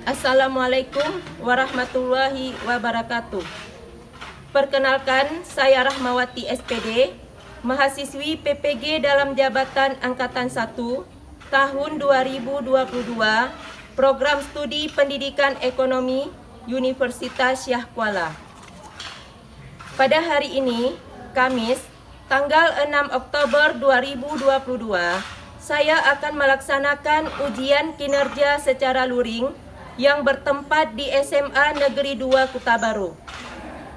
Assalamualaikum warahmatullahi wabarakatuh. Perkenalkan, saya Rahmawati SPD, mahasiswi PPG dalam jabatan Angkatan 1 tahun 2022, Program Studi Pendidikan Ekonomi Universitas Syah Kuala. Pada hari ini, Kamis, tanggal 6 Oktober 2022, saya akan melaksanakan ujian kinerja secara luring yang bertempat di SMA Negeri 2 Kuta Baru.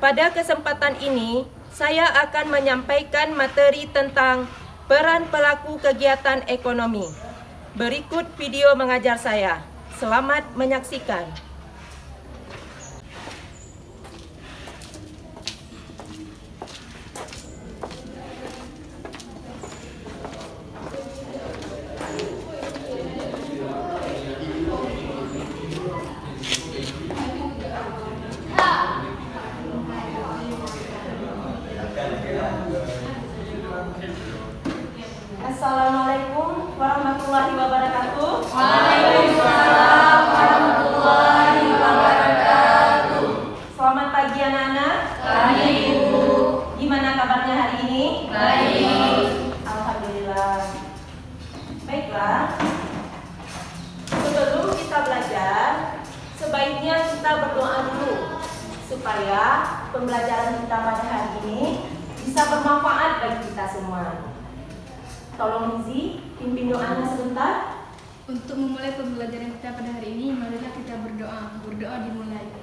Pada kesempatan ini, saya akan menyampaikan materi tentang peran pelaku kegiatan ekonomi. Berikut video mengajar saya. Selamat menyaksikan. Assalamualaikum warahmatullahi wabarakatuh. Waalaikumsalam warahmatullahi wabarakatuh. Selamat pagi anak-anak. Baik, Bu. Gimana kabarnya hari ini? Baik. Alhamdulillah. Baiklah. Sebelum kita belajar, sebaiknya kita berdoa dulu supaya pembelajaran kita pada hari ini bisa bermanfaat bagi kita semua. Tolong Lizi, pimpin doanya sebentar. Untuk memulai pembelajaran kita pada hari ini, marilah kita berdoa. Berdoa dimulai.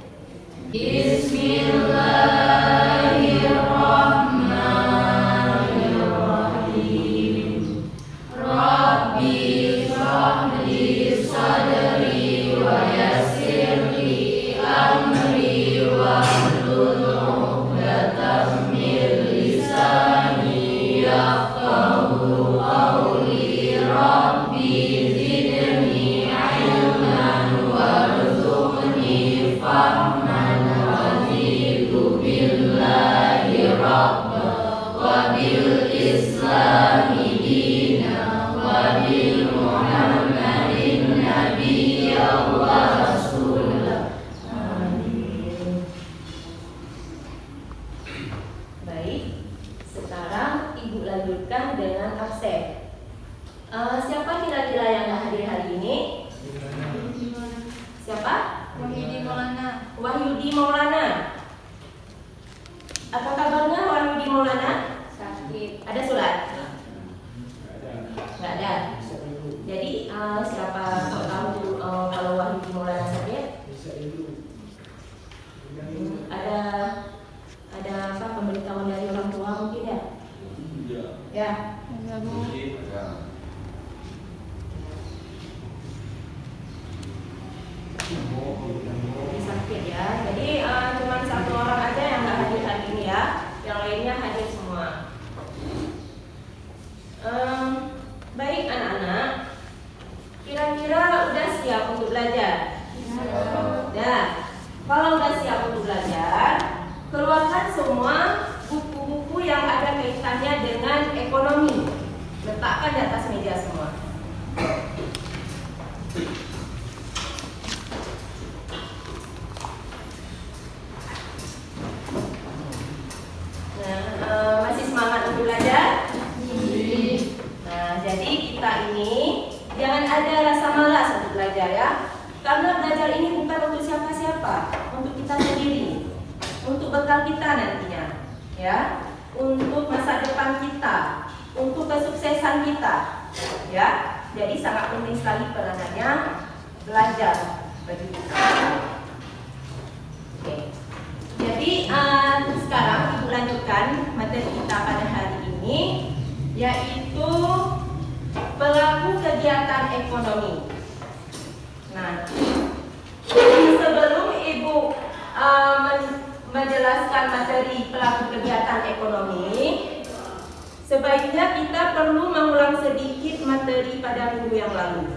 Bismillahirrahmanirrahim. Rabbi shrah li sadri wa yassir li amri wahlul 'uqdatam min lisani yafqahu qawli. Rabbi zidni ilman warzuqni fahman raditu billahi rabba wa bil islami dina wa bil muhammadin nabiyya wa rasulah. Amin. Baik, sekarang Ibu lanjutkan dengan absen. Siapa kira-kira yang nggak hadir hari ini? Siapa? Wahyudi Maulana. Wahyudi Maulana. Apa kabarnya Wahyudi Maulana? Sakit. Ada surat? Nggak ada. Jadi siapa tahu kalau Wahyudi Maulana sakit? Ada apa pemberitahuan dari orang tua mungkin ya? Ya. Ya, Bu. Ini sakit ya. Jadi cuma satu orang aja yang nggak hadir hari ini ya. Yang lainnya hadir semua. Baik anak-anak. Kira-kira udah siap untuk belajar? Ya. Kalau udah siap untuk belajar, keluarkan semua buku-buku yang ada kaitannya dengan ekonomi. Letakkan di atas meja semua. Masih semangat untuk belajar? Nah, jadi kita ini jangan ada rasa malas untuk belajar ya. Karena belajar ini bukan untuk siapa-siapa, untuk kita sendiri, untuk bekal kita nantinya, ya, untuk masa depan kita, untuk kesuksesan kita, ya. Jadi sangat penting sekali peranannya belajar bagi kita. Oke. Jadi sekarang Ibu lanjutkan materi kita pada hari ini, yaitu pelaku kegiatan ekonomi. Nah, sebelum Ibu menjelaskan materi pelaku kegiatan ekonomi, sebaiknya kita perlu mengulang sedikit materi pada minggu yang lalu.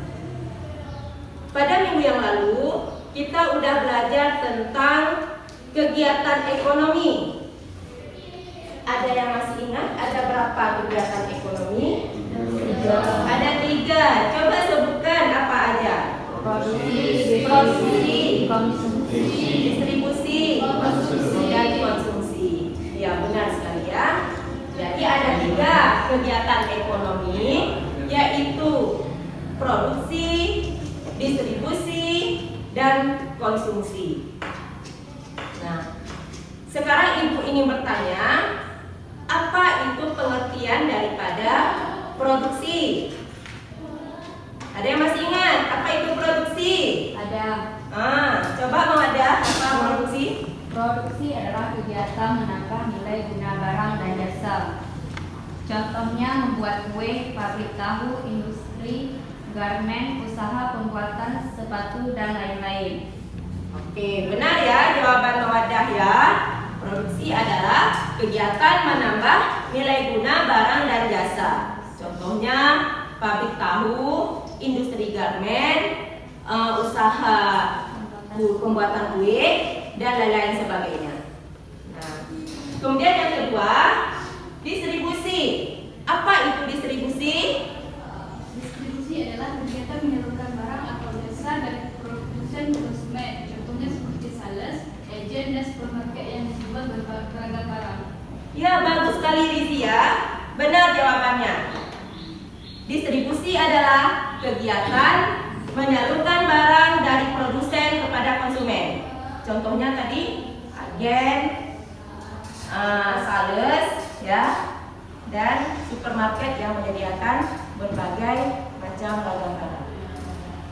Pada minggu yang lalu, kita udah belajar tentang kegiatan ekonomi. Ada yang masih ingat ada berapa kegiatan ekonomi? Ada 3. Coba sebutkan apa aja. Produksi, Produksi, kegiatan ekonomi, yaitu produksi, distribusi, dan konsumsi. Nah, sekarang Ibu ingin bertanya, apa itu pengertian daripada produksi? Ada yang masih ingat apa itu produksi? Ada. Coba Mawada, apa produksi? Produksi adalah kegiatan menambah nilai guna barang dan jasa. Contohnya membuat kue, pabrik tahu, industri, garmen, usaha pembuatan sepatu, dan lain-lain. Oke, benar ya jawaban Mawadah ya. Produksi adalah kegiatan menambah nilai guna barang dan jasa. Contohnya pabrik tahu, industri garmen, usaha pembuatan kue, dan lain-lain sebagainya. Nah, kemudian yang kedua, distribusi. Apa itu distribusi? Distribusi adalah kegiatan menyalurkan barang atau jasa dari produsen ke konsumen. Contohnya seperti sales, agen, dan supermarket yang menjual beragam barang. Ya, bagus sekali Rizi ya. Benar jawabannya. Distribusi adalah kegiatan menyalurkan barang dari produsen kepada konsumen. Contohnya tadi agen, sales, ya, dan supermarket yang menyediakan berbagai macam ragam barang.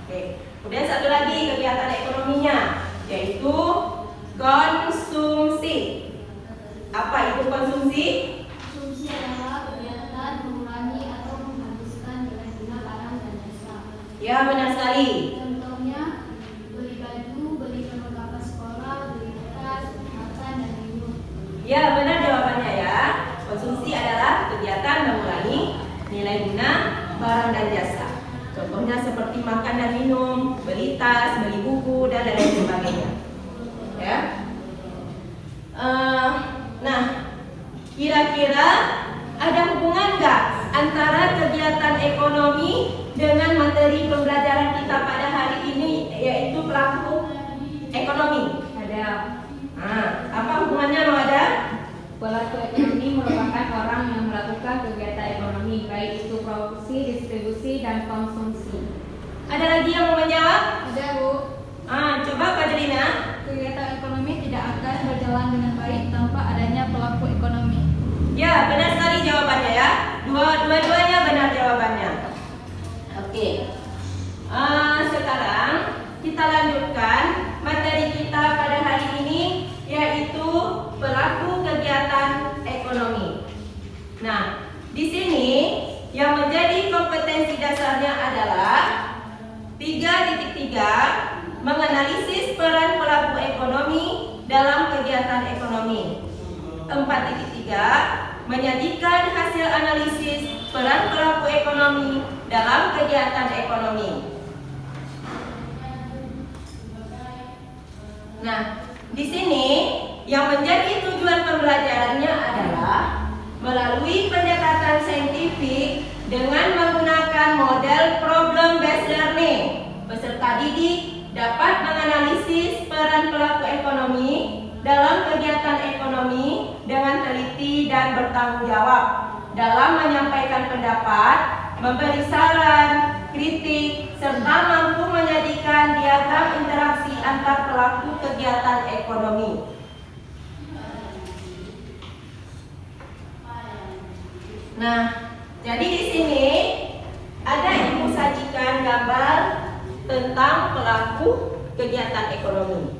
Oke. Kemudian satu lagi kegiatan ekonominya, yaitu konsumsi. Apa itu konsumsi? Konsumsi adalah kegiatan mengurangi atau menghabiskan nilai guna barang dan jasa. Ya, benar sekali. Contohnya beli baju, beli perlengkapan sekolah, beli tas, makan dan minum. Ya, benar jawabannya ya. Konsumsi adalah kegiatan mengurangi nilai guna barang dan jasa. Contohnya seperti makan dan minum, beli tas, beli buku, dan lain sebagainya. Ya. Nah, kira-kira ada hubungan nggak antara kegiatan ekonomi dengan materi pembelajaran kita pada hari ini, yaitu pelaku ekonomi? Ada. Apa hubungannya, Mawada? Pelaku ekonomi merupakan orang yang melakukan kegiatan ekonomi, baik itu produksi, distribusi, dan konsumsi. Ada lagi yang mau menjawab? Ada, Bu. Coba Kak Jelina. Kegiatan ekonomi tidak akan berjalan dengan baik tanpa adanya pelaku ekonomi. Ya, benar sekali jawabannya ya. Dua-duanya benar jawabannya. Oke. Sekarang kita lanjutkan materi kita pada hari ini, yaitu pelaku kegiatan ekonomi. Nah, di sini yang menjadi kompetensi dasarnya adalah 3.3 menganalisis peran pelaku ekonomi dalam kegiatan ekonomi. 4.3 menyajikan hasil analisis peran pelaku ekonomi dalam kegiatan ekonomi. Nah, di sini yang menjadi tujuan pembelajarannya adalah melalui pendekatan saintifik dengan menggunakan model problem based learning. Peserta didik dapat menganalisis peran pelaku ekonomi dalam kegiatan ekonomi dengan teliti dan bertanggung jawab dalam menyampaikan pendapat, memberi saran, kritik, serta mampu menyajikan diagram interaksi antar pelaku kegiatan ekonomi. Nah, jadi di sini ada Ibu sajikan gambar tentang pelaku kegiatan ekonomi.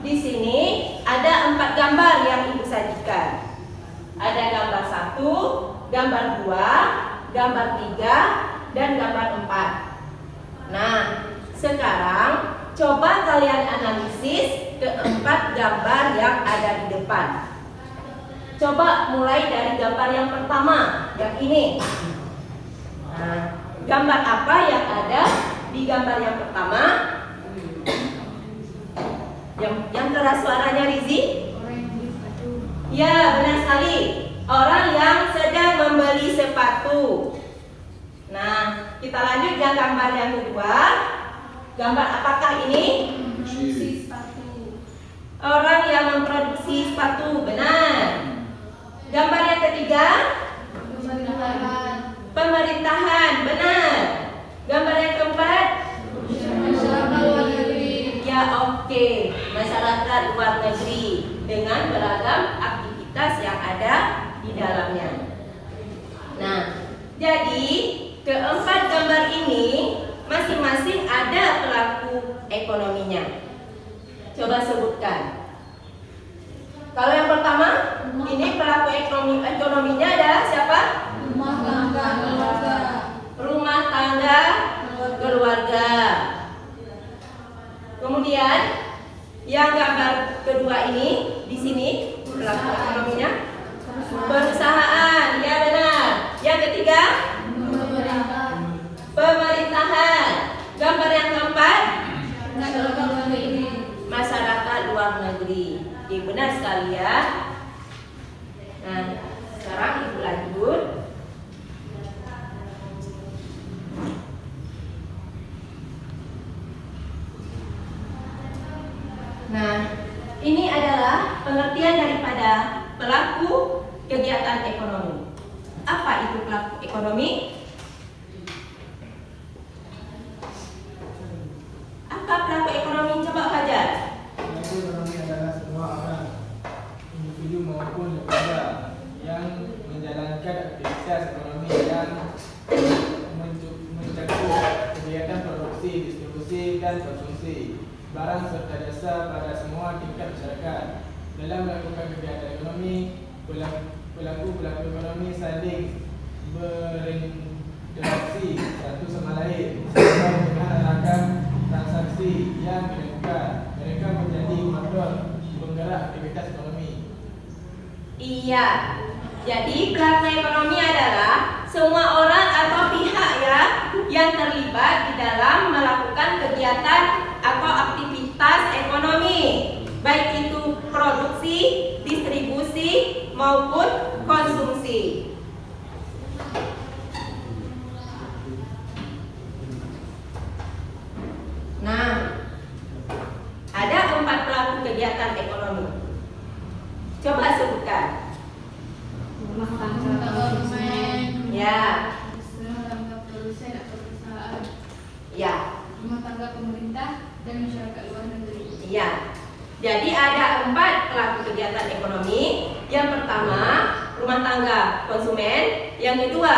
Di sini ada 4 gambar yang Ibu sajikan. Ada gambar 1, gambar 2, gambar 3, dan gambar 4. Nah, sekarang coba kalian analisis keempat gambar yang ada di depan. Coba mulai dari gambar yang pertama, yang ini. Nah, gambar apa yang ada di gambar yang pertama? Yang keras suaranya, Rizi? Orang yang beli sepatu. Ya, benar sekali. Orang yang sedang membeli sepatu. Nah, kita lanjut yang gambar yang kedua. Gambar apakah ini? Produksi sepatu. Orang yang memproduksi sepatu, benar. Gambar yang ketiga? Pemerintahan, benar. Gambar yang keempat? Masyarakat luar negeri. Ya, oke. Masyarakat luar negeri dengan beragam aktivitas yang ada di dalamnya. Nah, jadi keempat gambar ini masing-masing ada pelaku ekonominya. Coba sebutkan. Kalau yang pertama, ini pelaku ekonominya adalah siapa? Rumah tangga keluarga. Rumah tangga keluarga. Kemudian yang gambar kedua ini di sini pelaku ekonominya perusahaan, ya benar. Yang ketiga pemerintahan. Gambar yang keempat masyarakat luar negeri. Oke, benar sekali ya. Nah, sekarang ibu lanjut. Nah, ini adalah pengertian daripada pelaku kegiatan ekonomi. Apa itu pelaku ekonomi? Apa pelaku ekonomi? Coba Fajar. Pelaku ekonomi adalah semua orang, individu maupun lembaga yang menjalankan aktivitas ekonomi yang mencakup kegiatan produksi, distribusi, dan konsumsi barang serta jasa pada semua tingkat masyarakat. Dalam melakukan kegiatan ekonomi, pelaku-pelaku ekonomi saling berinteraksi satu sama lain sehingga dengan melakukan transaksi yang dilakukan, mereka menjadi motor penggerak aktivitas ekonomi. Iya. Jadi pelaku ekonomi adalah semua orang atau pihak ya yang terlibat di dalam melakukan kegiatan atau aktivitas ekonomi, baik itu produksi, distribusi maupun konsumsi. Nah, ada 4 pelaku kegiatan ekonomi. Coba sebutkan. Rumah tangga Tangga konsumen. Ya, Rumah tangga produsen atau perusahaan. ya, Rumah tangga pemerintah dan masyarakat luar negeri. iya. Jadi ada 4 pelaku kegiatan ekonomi. Yang pertama, rumah tangga konsumen. Yang kedua,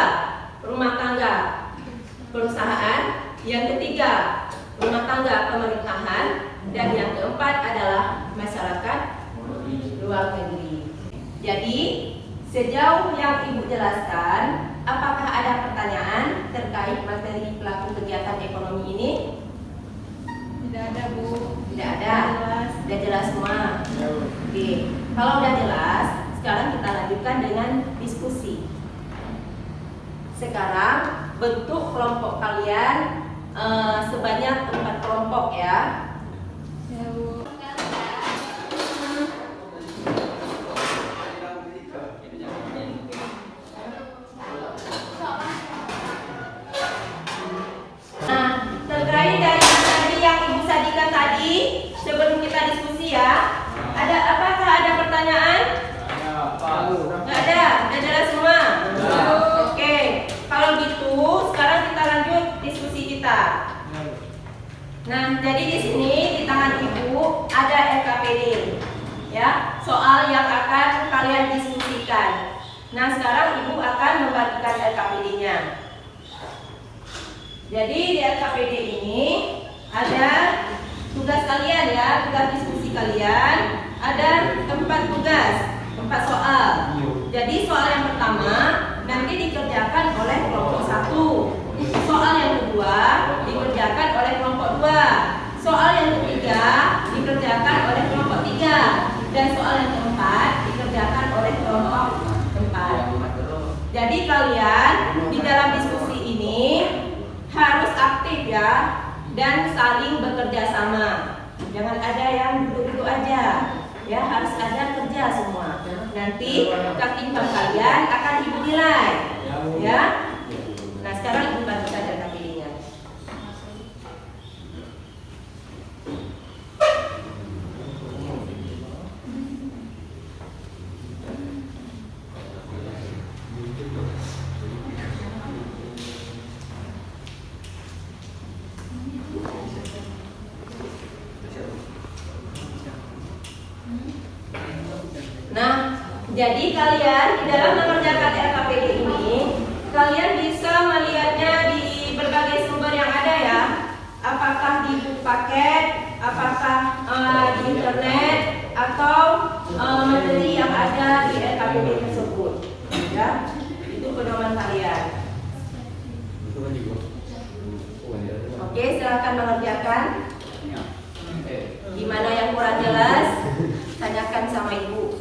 rumah tangga perusahaan. Yang ketiga, rumah tangga pemerintahan. Dan yang keempat adalah masyarakat luar negeri. Jadi, sejauh yang Ibu jelaskan, apakah ada pertanyaan terkait materi pelaku kegiatan ekonomi ini? Tidak ada, Bu. Tidak ada. Sudah jelas semua. Oke. Kalau udah jelas, sekarang kita lanjutkan dengan diskusi. Sekarang bentuk kelompok kalian sebanyak 4 kelompok ya. Ya, Bu. Nah, terkait dari materi yang Ibu sajikan tadi, sebelum kita diskusi ya, apakah ada pertanyaan? Nggak ada, udah jelas semua. Oke, kalau gitu sekarang kita lanjut diskusi kita. Nah, jadi di sini di tangan Ibu ada LKPD, ya, soal yang akan kalian diskusikan. Nah, sekarang Ibu akan membagikan LKPD-nya. Jadi di LKPD ini ada tugas kalian ya, tugas diskusi kalian. Ada 4 tugas, 4 soal. Jadi soal yang pertama nanti dikerjakan oleh kelompok 1. Soal yang kedua dikerjakan oleh kelompok 2. Soal yang ketiga dikerjakan oleh kelompok 3. Dan soal yang keempat dikerjakan oleh kelompok 4. Jadi kalian di dalam diskusi ini harus aktif ya dan saling bekerja sama. Jangan ada yang duduk-duduk aja. Ya, harus ada kerja semua. Nanti kakak kalian akan Ibu nilai. Ya. Nah, sekarang Ibu bagikan LKPD-nya. Jadi kalian di dalam mengerjakan RKPD ini, kalian bisa melihatnya di berbagai sumber yang ada ya. Apakah di buku paket, apakah di internet, atau materi yang ada di RKPD tersebut. Ya, itu pedoman kalian. Oke, silakan mengerjakan. Gimana yang kurang jelas, tanyakan sama ibu.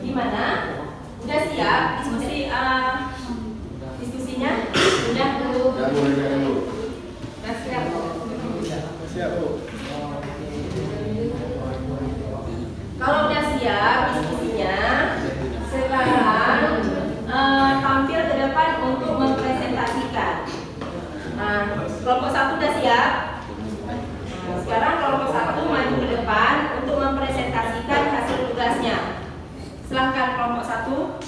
Gimana? Udah siap diskusinya? Udah Bu? Udah siap Bu? Siap Bu. Kalau udah siap diskusinya, sekarang tampil ke depan untuk mempresentasikan. Nah, kelompok 1 udah siap? Nah, sekarang kelompok 1 maju ke depan untuk mempresentasikan hasil tugasnya. Silakan kelompok 1.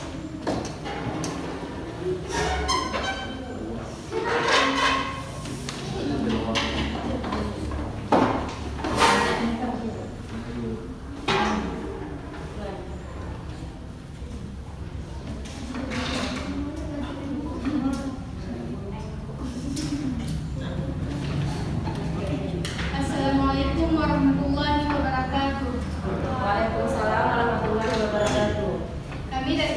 Assalamualaikum warahmatullahi wabarakatuh. Waalaikumsalam warahmatullahi wabarakatuh. Kami dari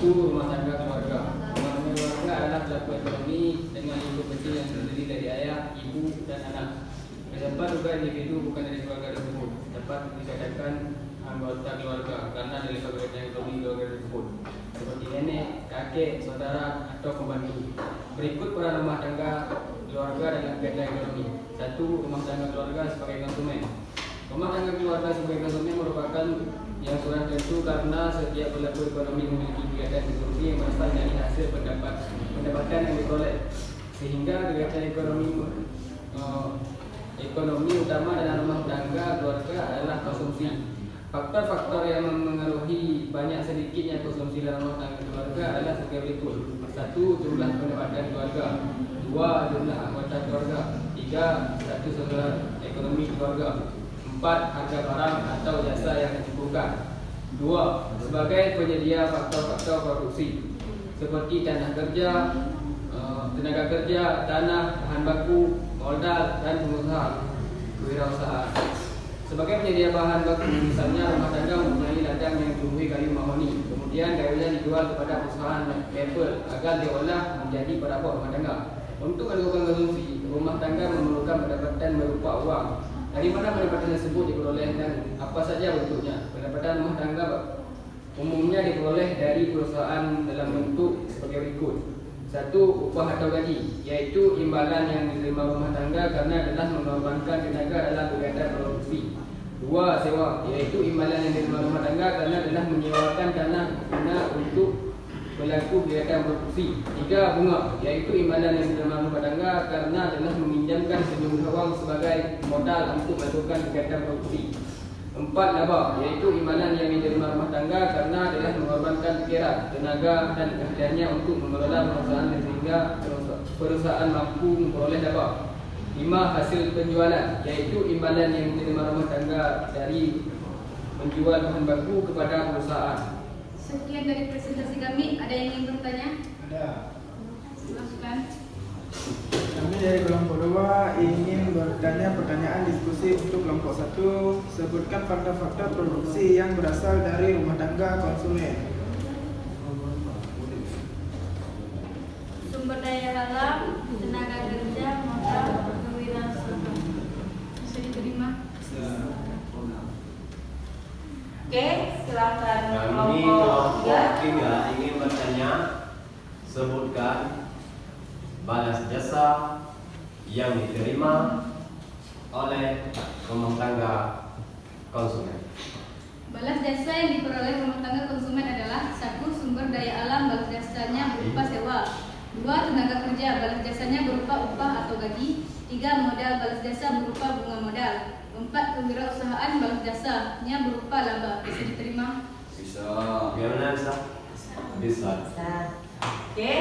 Satu, rumah tangga keluarga. Rumah tangga keluarga adalah pelaku ekonomi dengan lingkup kecil yang terdiri dari ayah, ibu, dan anak. Terdapat juga individu bukan dari keluarga tersebut dapat dikatakan anggota keluarga karena dari kegiatan ekonomi keluarga tersebut, seperti nenek, kakek, saudara, atau pembantu. Berikut peran rumah tangga keluarga dalam kegiatan ekonomi. Satu, rumah tangga keluarga sebagai konsumen. Rumah tangga keluarga sebagai konsumen merupakan yang sudah tentu karena setiap pelaku ekonomi memiliki kegiatan konsumsi yang berasal dari hasil pendapatan yang diperoleh, sehingga kegiatan ekonomi utama dalam rumah tangga keluarga adalah konsumsi. Faktor-faktor yang mengaruhi banyak sedikitnya konsumsi dalam rumah tangga keluarga adalah sebagai berikut. Satu, jumlah pendapatan keluarga. Dua, jumlah anggota keluarga. Tiga, status sosial ekonomi keluarga. Empat, harga barang atau jasa yang dibutuhkan. Dua, sebagai penyedia faktor-faktor produksi seperti tenaga kerja, tanah, bahan baku, modal, dan kewirausahaan. Sebagai penyedia bahan baku, misalnya rumah tangga mempunyai ladang yang ditumbuhi kayu mahoni, kemudian kayunya dijual kepada perusahaan mebel agar diolah menjadi perabot rumah tangga. Untuk melakukan konsumsi, rumah tangga memerlukan pendapatan berupa uang. Dari mana pendapatan tersebut diperoleh dan apa saja bentuknya? Pendapatan rumah tangga umumnya diperoleh dari perusahaan dalam bentuk sebagai berikut. Satu, upah atau gaji, yaitu imbalan yang diterima rumah tangga karena telah mengorbankan tenaga dalam kegiatan produksi. Dua, sewa, yaitu imbalan yang diterima rumah tangga karena telah menyewakan tanah guna untuk pelaku kegiatan produksi. Tiga, bunga, yaitu imbalan yang diterima rumah tangga karena telah meminjamkan sejumlah uang sebagai modal untuk melakukan kegiatan produksi. Empat, laba, yaitu imbalan yang diterima rumah tangga karena telah mengorbankan pikiran, tenaga, dan keahliannya untuk mengelola perusahaan sehingga perusahaan mampu memperoleh laba. Lima, hasil penjualan, yaitu imbalan yang diterima rumah tangga dari menjual bahan baku kepada perusahaan. Sekian dari presentasi kami. Ada yang ingin bertanya? Ada. Silakan. Kami dari kelompok 2 ingin bertanya pertanyaan diskusi untuk kelompok 1. Sebutkan faktor-faktor produksi yang berasal dari rumah tangga konsumen. Sumber daya alam, tenaga kerja, modal, kewirausahaan. Bisa diterima. Oke, silakan Kami kelompok 3 ingin bertanya, sebutkan balas jasa yang diterima oleh rumah tangga konsumen. Balas jasa yang diperoleh rumah tangga konsumen adalah: satu, sumber daya alam, balas jasanya berupa sewa. Dua, tenaga kerja, balas jasanya berupa upah atau gaji. Tiga, modal, balas jasa berupa bunga modal. Empat, kewirausahaan, balas jasanya berupa laba. Bisa diterima? Bisa. Bagaimana bisa? Bisa. Oke,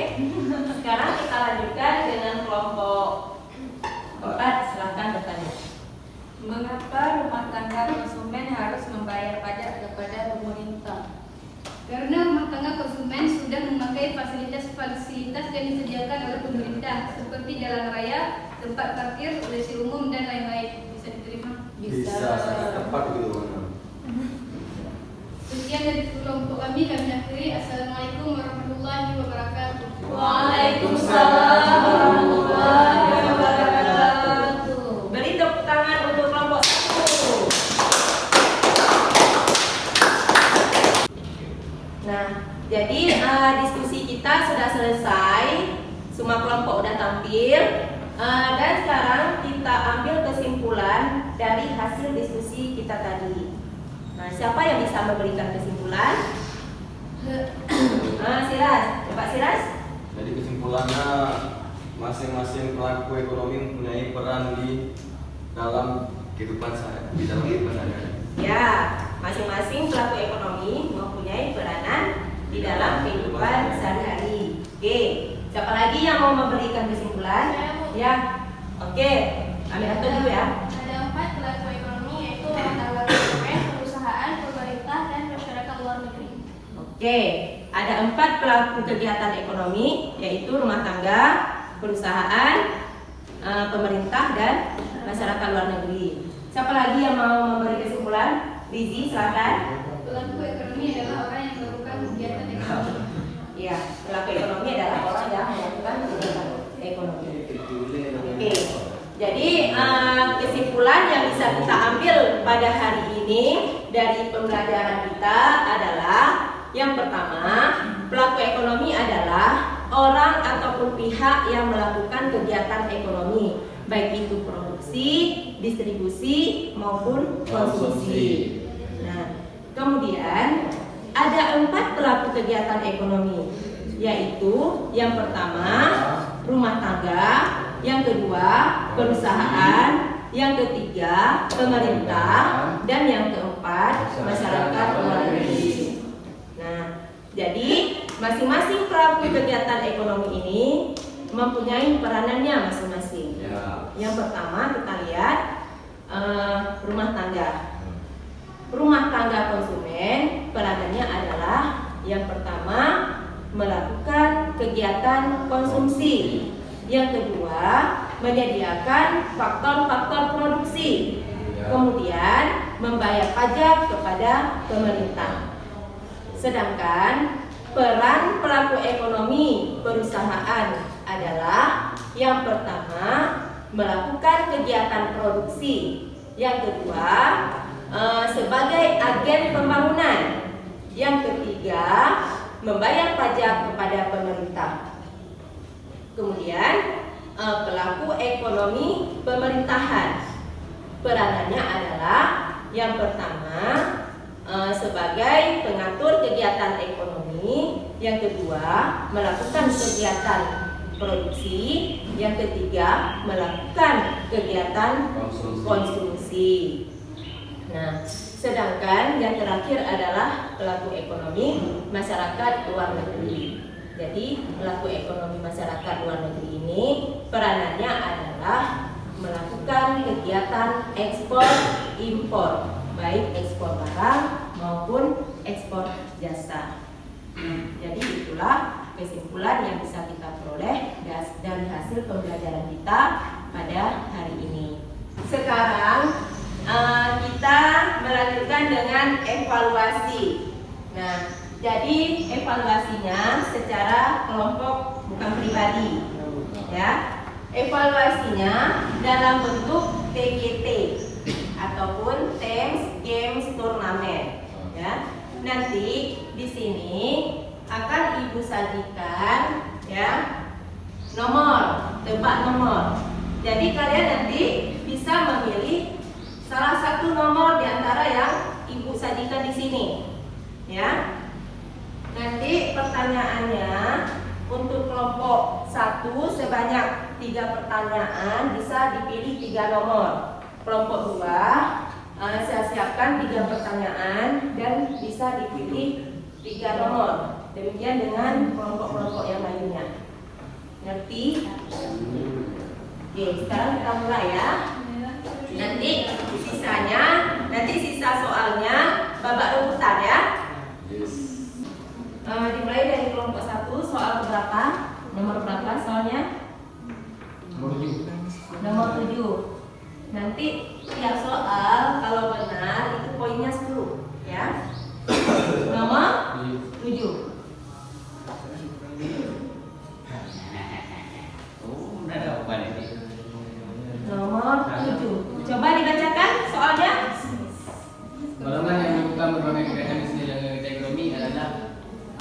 sekarang kita lanjutkan dengan kelompok 4. Silakan bertanya. Mengapa rumah tangga konsumen harus membayar pajak kepada pemerintah? Karena rumah tangga konsumen sudah memakai fasilitas-fasilitas yang disediakan oleh pemerintah seperti jalan raya, tempat parkir, WC umum, dan lain-lain. Bisa diterima? Bisa sangat tepat gitu. Sekian dari kelompok kami akhiri. Assalamualaikum warahmatullahi wabarakatuh. Waalaikumsalam warahmatullahi wabarakatuh. Beri tepuk tangan untuk kelompok 1. Nah, jadi diskusi kita sudah selesai. Semua kelompok sudah tampil. Dan sekarang kita ambil kesimpulan dari hasil diskusi kita tadi. Nah, siapa yang bisa memberikan kesimpulan? Siras, Pak Siras. Jadi kesimpulannya, masing-masing pelaku ekonomi mempunyai peran di dalam kehidupan sehari-hari. Ya, masing-masing pelaku ekonomi mempunyai peranan di dalam kehidupan sehari-hari. Oke, siapa lagi yang mau memberikan kesimpulan? Ya, oke. Ambil satu dulu ya. Ada 4 pelaku ekonomi, yaitu rumah tangga konsumen, perusahaan, pemerintah, dan masyarakat luar negeri. Oke, ada 4 pelaku kegiatan ekonomi, yaitu rumah tangga, perusahaan, pemerintah, dan masyarakat luar negeri. Siapa lagi yang mau memberi kesimpulan? Rizi, silakan. Pelaku ekonomi adalah orang yang melakukan kegiatan ekonomi. Ya, pelaku ekonomi adalah orang yang melakukan kegiatan ekonomi. Oke. Jadi kesimpulan yang bisa kita ambil pada hari ini dari pembelajaran kita adalah yang pertama, pelaku ekonomi adalah orang ataupun pihak yang melakukan kegiatan ekonomi, baik itu produksi, distribusi maupun konsumsi. Nah, kemudian ada 4 pelaku kegiatan ekonomi, yaitu yang pertama rumah tangga, yang kedua perusahaan, yang ketiga pemerintah, dan yang keempat masyarakat luar negeri. Nah, jadi masing-masing pelaku kegiatan ekonomi ini mempunyai peranannya masing-masing. Yang pertama kita lihat rumah tangga. Rumah tangga konsumen peranannya adalah yang pertama melakukan kegiatan konsumsi, yang kedua menyediakan faktor-faktor produksi, kemudian membayar pajak kepada pemerintah. Sedangkan peran pelaku ekonomi perusahaan adalah yang pertama melakukan kegiatan produksi, yang kedua sebagai agen pembangunan, yang ketiga membayar pajak kepada pemerintah. Kemudian pelaku ekonomi pemerintahan peranannya adalah yang pertama sebagai pengatur kegiatan ekonomi, yang kedua melakukan kegiatan produksi, yang ketiga melakukan kegiatan konsumsi. Nah, sedangkan yang terakhir adalah pelaku ekonomi masyarakat luar negeri. Jadi pelaku ekonomi masyarakat luar negeri ini peranannya adalah melakukan kegiatan ekspor impor, baik ekspor barang maupun ekspor jasa. Jadi itulah kesimpulan yang bisa kita peroleh dari hasil pembelajaran kita pada hari ini. Sekarang kita melanjutkan dengan evaluasi. Nah, jadi evaluasinya secara kelompok, bukan pribadi, ya. Evaluasinya dalam bentuk TGT ataupun Teams Games Turnamen, ya. Nanti di sini akan Ibu sajikan, ya, nomor, tebak nomor. Jadi kalian nanti bisa memilih salah satu nomor di antara yang Ibu sajikan di sini, ya. Nanti pertanyaannya untuk kelompok 1 sebanyak 3 pertanyaan, bisa dipilih 3 nomor. Kelompok 2 saya siapkan 3 pertanyaan dan bisa dipilih 3 nomor. Demikian dengan kelompok-kelompok yang lainnya. Ngerti? Oke, sekarang kita mulai ya. Nanti sisa soalnya babak rebutan ya. Dimulai dari kelompok 1, soal berapa? Nomor berapa soalnya? Nomor 7. Nanti tiap soal kalau benar itu poinnya 10, ya. Nomor 7. Nomor 7. Coba dibacakan soalnya. Golongan yang melakukan berbagai kegiatan bisnis dan kegiatan ekonomi adalah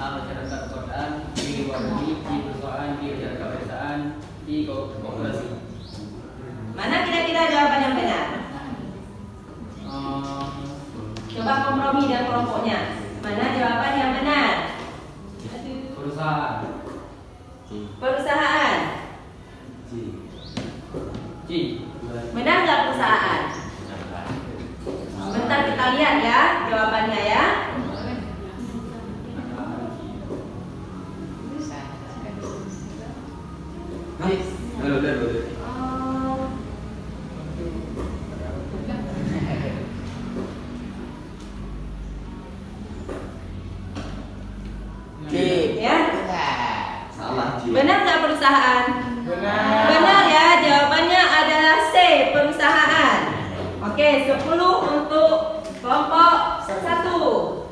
A. Masyarakat perkotaan, B. Luar negeri, C. Perusahaan, D. Masyarakat pedesaan, D. Korporasi. Mana kira-kira jawaban yang benar? Coba kompromi dan kelompoknya. Mana jawaban yang benar? Perusahaan. Perusahaan. C. Benar nggak perusahaan? Bentar kita lihat ya jawabannya ya. Ya. Salah, Ci. Benar nggak perusahaan? Benar. Benar ya, jawabannya adalah C, perusahaan. Oke, 10 untuk kelompok 1.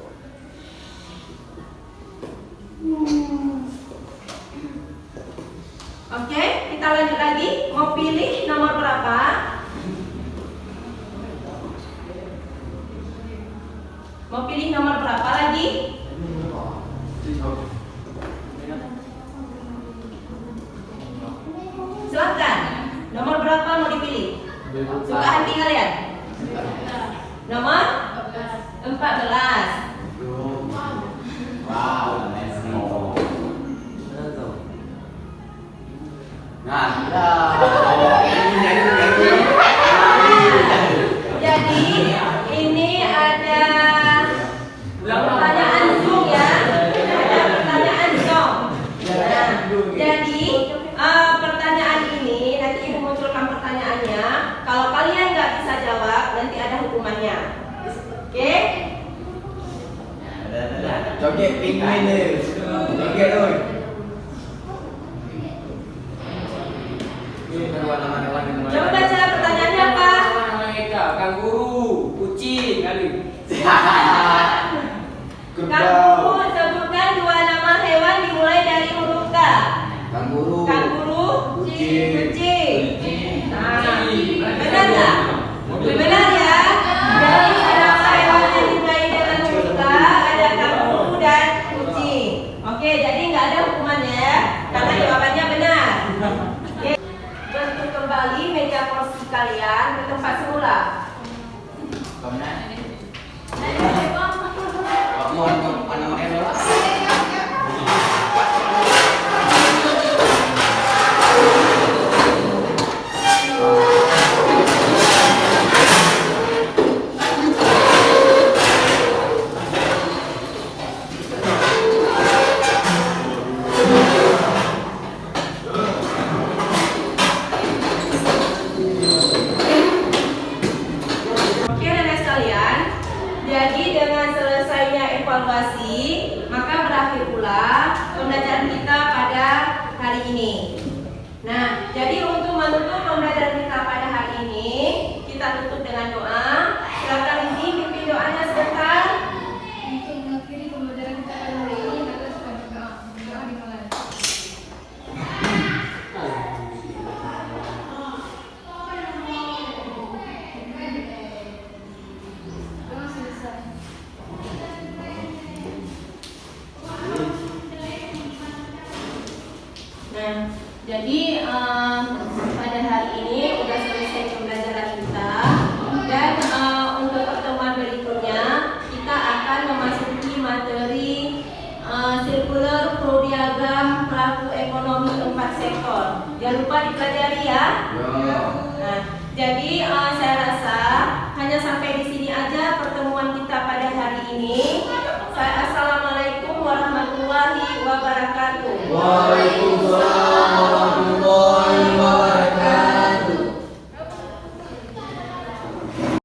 lanjut lagi. Mau pilih nomor berapa? Mau pilih nomor berapa lagi? Silakan. Nomor berapa mau dipilih? Suka hati kalian? Nomor 14. Wow, Jadi ini ada pertanyaan Zoom ya. Ada pertanyaan Zoom. Nah, jadi pertanyaan ini nanti Ibu munculkan pertanyaannya. Kalau kalian nggak bisa jawab, nanti ada hukumannya. Oke? Joget penguin ni. Joget tu. Coba baca pertanyaannya apa? Kanguru, kucing, kali. Kanguru, sebutkan 2 nama hewan dimulai dari huruf K. Kanguru. Kanguru, Kucing. kucing. Nah, benar nggak? Benar ya. Jadi nama hewan yang dimulai dengan huruf K ada kanguru dan kucing. Oke, jadi nggak ada hukumannya ya, karena jawabannya benar. Oke. Bentuk kembali meja kursi kalian ke tempat semula. Oke nenek sekalian, jadi dengan selesainya evaluasi, maka berakhir pula pembelajaran kita pada hari ini. Nah, jadi untuk menutup pembelajaran kita pada hari ini, kita tutup dengan doa. Silakan Lizzy pimpin doanya sebentar. Untuk mengakhiri pembelajaran kita pada hari ini, maka kita berdoa. Doa dimulai. Doa selesai. Nah, jadi pada hari ini sudah selesai pembelajaran kita dan untuk pertemuan berikutnya kita akan memasuki materi sirkular prodiagram pelaku ekonomi 4 sektor. Jangan lupa dipelajari ya. Nah, jadi saya rasa hanya sampai di sini aja pertemuan kita pada hari ini. Assalamualaikum warahmatullahi wabarakatuh. Waalaikumsalam.